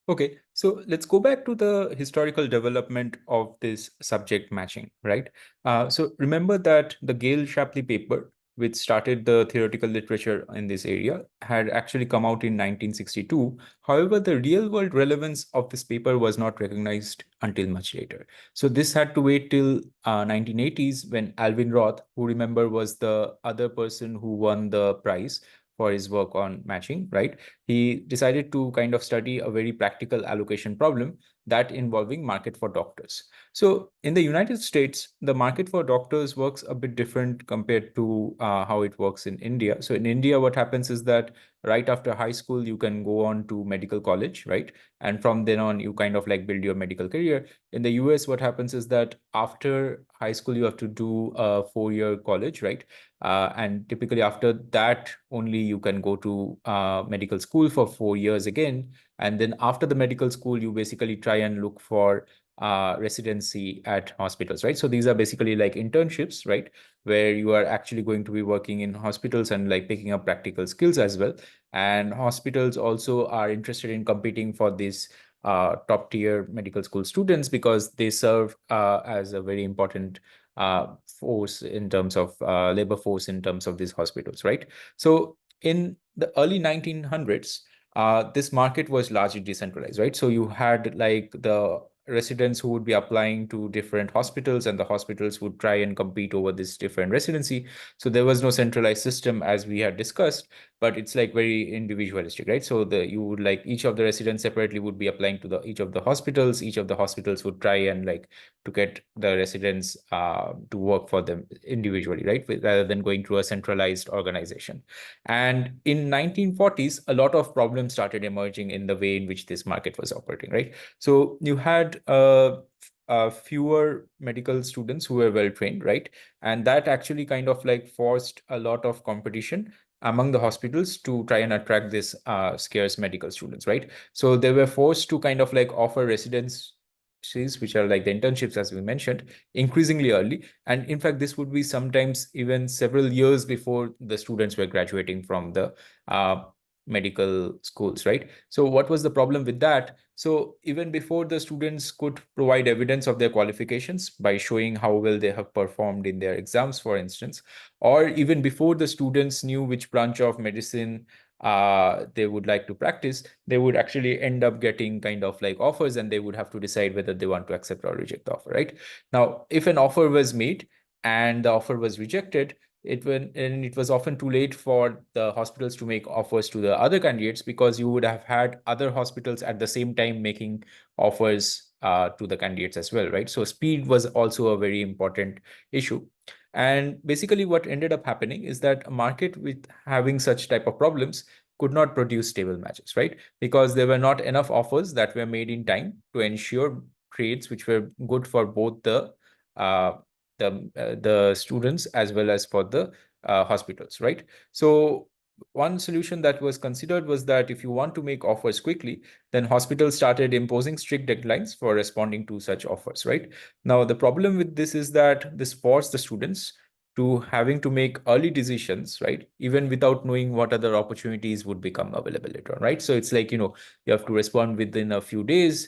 Okay, so let's go back to the historical development of this subject matching, right? So remember that the Gale Shapley paper, which started the theoretical literature in this area, had actually come out in 1962. However, the real world relevance of this paper was not recognized until much later. So this had to wait till 1980s when Alvin Roth, who remember was the other person who won the prize for his work on matching, right? He decided to kind of study a very practical allocation problem that involving market for doctors. So in the United States, the market for doctors works a bit different compared to how it works in India. So in India, what happens is that right after high school, you can go on to medical college, right? And from then on, you kind of like build your medical career. In the US, what happens is that after high school, you have to do a 4-year college, right? And typically after that, only you can go to medical school for 4 years again. And then after the medical school, you basically try and look for residency at hospitals, right? So these are basically like internships, right? Where you are actually going to be working in hospitals and like picking up practical skills as well. And hospitals also are interested in competing for these top tier medical school students because they serve as a very important force in terms of labor force in terms of these hospitals, right? So in the early 1900s, this market was largely decentralized, right? So you had like the residents who would be applying to different hospitals and the hospitals would try and compete over this different residency. So there was no centralized system as we had discussed, but it's like very individualistic, right? So you would like each of the residents separately would be applying to each of the hospitals. Each of the hospitals would try and like to get the residents to work for them individually, right? Rather than going through a centralized organization. And in 1940s, a lot of problems started emerging in the way in which this market was operating, right? So you had fewer medical students who were well trained, right? And that actually kind of like forced a lot of competition among the hospitals to try and attract this scarce medical students, right? So they were forced to kind of like offer residents which are like the internships as we mentioned increasingly early, and in fact this would be sometimes even several years before the students were graduating from the medical schools, right? So what was the problem with that? So even before the students could provide evidence of their qualifications by showing how well they have performed in their exams, for instance, or even before the students knew which branch of medicine they would like to practice, they would actually end up getting kind of like offers and they would have to decide whether they want to accept or reject the offer, right? Now, if an offer was made and the offer was rejected, it was often too late for the hospitals to make offers to the other candidates because you would have had other hospitals at the same time making offers to the candidates as well, right? So speed was also a very important issue. And basically what ended up happening is that a market with having such type of problems could not produce stable matches, right? Because there were not enough offers that were made in time to ensure trades which were good for both uh, the students as well as for the hospitals, right? So one solution that was considered was that if you want to make offers quickly, then hospitals started imposing strict deadlines for responding to such offers, right? Now, the problem with this is that this forced the students to having to make early decisions, right? Even without knowing what other opportunities would become available later on, right? So it's like, you have to respond within a few days.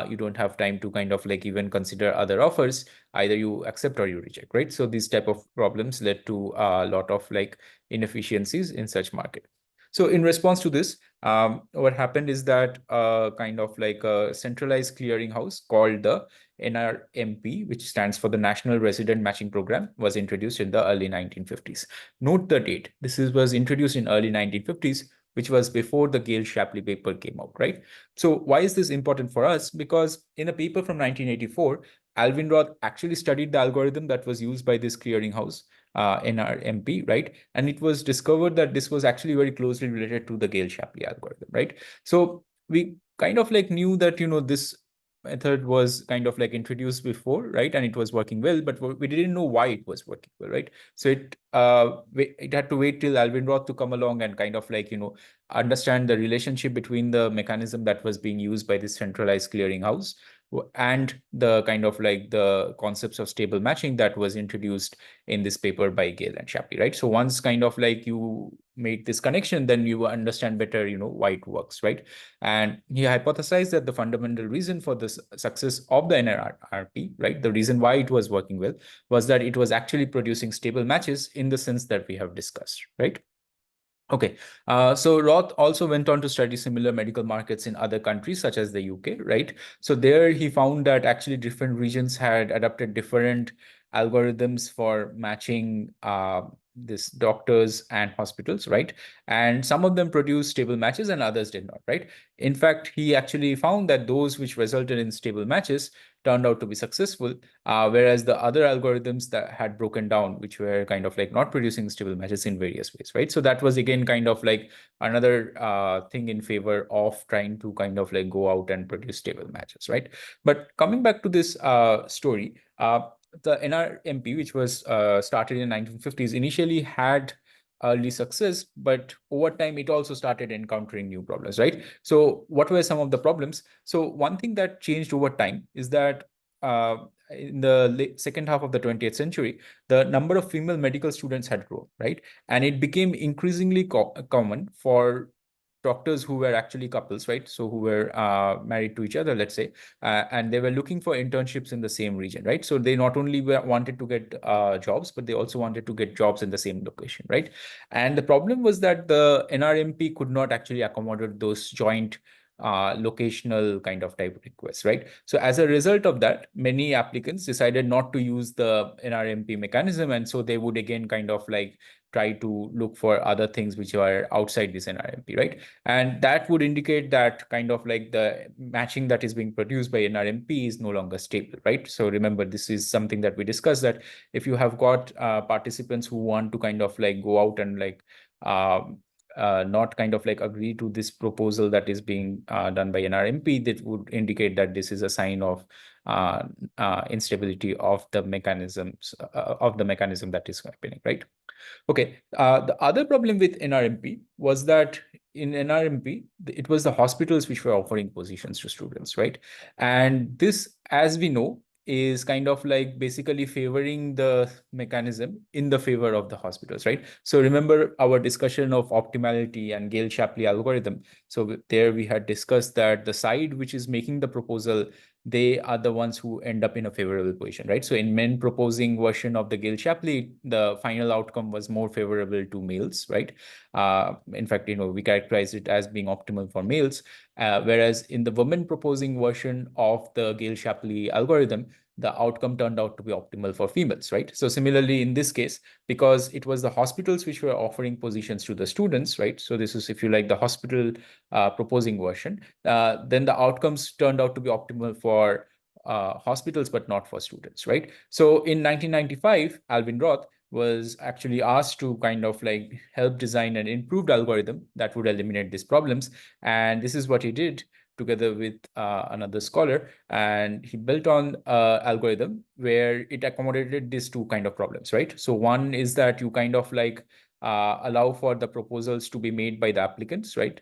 You don't have time to kind of like even consider other offers. Either you accept or you reject, right? So these type of problems led to a lot of like inefficiencies in such market. So in response to this, what happened is that kind of like a centralized clearinghouse called the NRMP, which stands for the National Resident Matching Program, was introduced in the early 1950s. Note the date. Was introduced in early 1950s, which was before the Gale Shapley paper came out, right? So why is this important for us? Because in a paper from 1984, Alvin Roth actually studied the algorithm that was used by this clearinghouse NRMP, right? And it was discovered that this was actually very closely related to the Gale Shapley algorithm, right? So we kind of like knew that, this method was kind of like introduced before, right? And it was working well, but we didn't know why it was working well, right? So it had to wait till Alvin Roth to come along and kind of like, understand the relationship between the mechanism that was being used by this centralized clearinghouse and the kind of like the concepts of stable matching that was introduced in this paper by Gale and Shapley, right? So once kind of like you make this connection, then you understand better, why it works, right? And he hypothesized that the fundamental reason for this success of the NRRP, right, the reason why it was working well, was that it was actually producing stable matches in the sense that we have discussed, right? Okay, so Roth also went on to study similar medical markets in other countries, such as the UK, right? So there he found that actually different regions had adopted different algorithms for matching this doctors and hospitals, right? And some of them produced stable matches and others did not, right? In fact, he actually found that those which resulted in stable matches turned out to be successful, whereas the other algorithms that had broken down, which were kind of like not producing stable matches in various ways, right? So that was again kind of like another thing in favor of trying to kind of like go out and produce stable matches, right? But coming back to this story, the NRMP, which was started in 1950s, initially had early success, but over time it also started encountering new problems, right? So what were some of the problems? So one thing that changed over time is that in the second half of the 20th century, the number of female medical students had grown, right? And it became increasingly common for doctors who were actually couples, right? So who were married to each other, let's say, and they were looking for internships in the same region, right? So they not only wanted to get jobs, but they also wanted to get jobs in the same location, right? And the problem was that the NRMP could not actually accommodate those joint locational kind of type requests, right? So as a result of that, many applicants decided not to use the NRMP mechanism. And so they would again kind of like try to look for other things which are outside this NRMP, right? And that would indicate that kind of like the matching that is being produced by NRMP is no longer stable, right? So remember, this is something that we discussed, that if you have got participants who want to kind of like go out and like not kind of like agree to this proposal that is being done by NRMP, that would indicate that this is a sign of instability of the mechanisms of the mechanism that is happening, right? Okay. The other problem with NRMP was that in NRMP, it was the hospitals which were offering positions to students, right? And this, as we know, is kind of like basically favoring the mechanism in the favor of the hospitals, right? So remember our discussion of optimality and Gale Shapley algorithm. So there we had discussed that the side which is making the proposal, they are the ones who end up in a favorable position, right? So in men proposing version of the Gale Shapley, the final outcome was more favorable to males, right? In fact, we characterize it as being optimal for males, whereas in the women proposing version of the Gale Shapley algorithm, the outcome turned out to be optimal for females, right? So similarly, in this case, because it was the hospitals which were offering positions to the students, right? So this is, if you like, the hospital proposing version, then the outcomes turned out to be optimal for hospitals, but not for students, right? So in 1995, Alvin Roth was actually asked to kind of like help design an improved algorithm that would eliminate these problems. And this is what he did together with another scholar. And he built on an algorithm where it accommodated these two kind of problems, right? So one is that you kind of like allow for the proposals to be made by the applicants, right,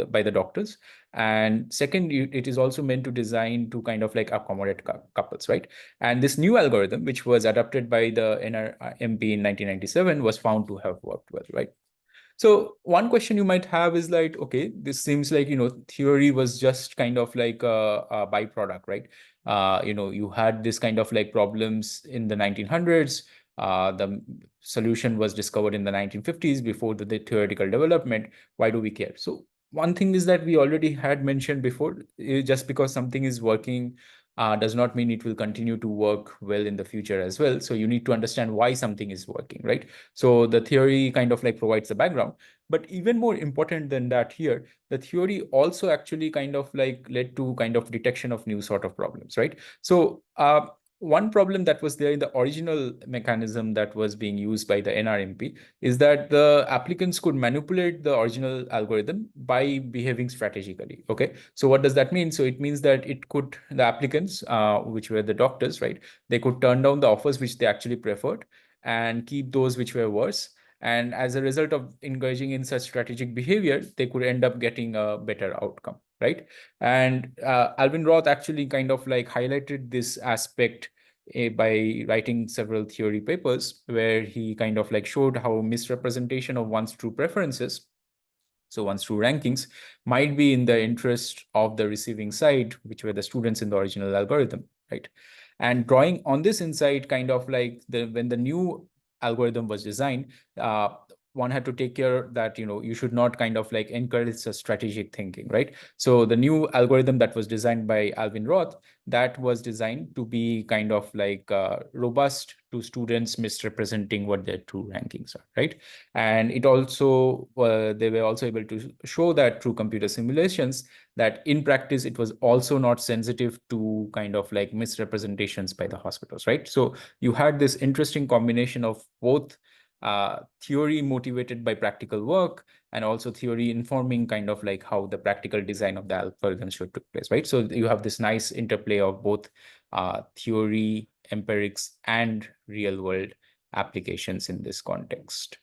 by the doctors. And second, it is also meant to design to kind of like accommodate couples, right? And this new algorithm, which was adopted by the NRMP in 1997, was found to have worked well, right? So one question you might have is like, okay, this seems like, theory was just kind of like a byproduct, right? You had this kind of like problems in the 1900s. The solution was discovered in the 1950s before the theoretical development. Why do we care? So one thing is that we already had mentioned before, just because something is working does not mean it will continue to work well in the future as well. So you need to understand why something is working, right? So the theory kind of like provides the background. But even more important than that here, the theory also actually kind of like led to kind of detection of new sort of problems, right? So one problem that was there in the original mechanism that was being used by the NRMP is that the applicants could manipulate the original algorithm by behaving strategically. Okay, so what does that mean? So it means that the applicants, which were the doctors, right, they could turn down the offers which they actually preferred and keep those which were worse. And as a result of engaging in such strategic behavior, they could end up getting a better outcome, right? And Alvin Roth actually kind of like highlighted this aspect by writing several theory papers where he kind of like showed how misrepresentation of one's true preferences, so one's true rankings, might be in the interest of the receiving side, which were the students in the original algorithm, right? And drawing on this insight, kind of like when the new algorithm was designed, one had to take care that, you should not kind of like encourage a strategic thinking, right? So the new algorithm that was designed by Alvin Roth, that was designed to be kind of like robust to students misrepresenting what their true rankings are, right? And it also, they were also able to show that through computer simulations, that in practice, it was also not sensitive to kind of like misrepresentations by the hospitals, right? So you had this interesting combination of both theory motivated by practical work and also theory informing kind of like how the practical design of the algorithm should take place, right? So you have this nice interplay of both theory, empirics, and real world applications in this context.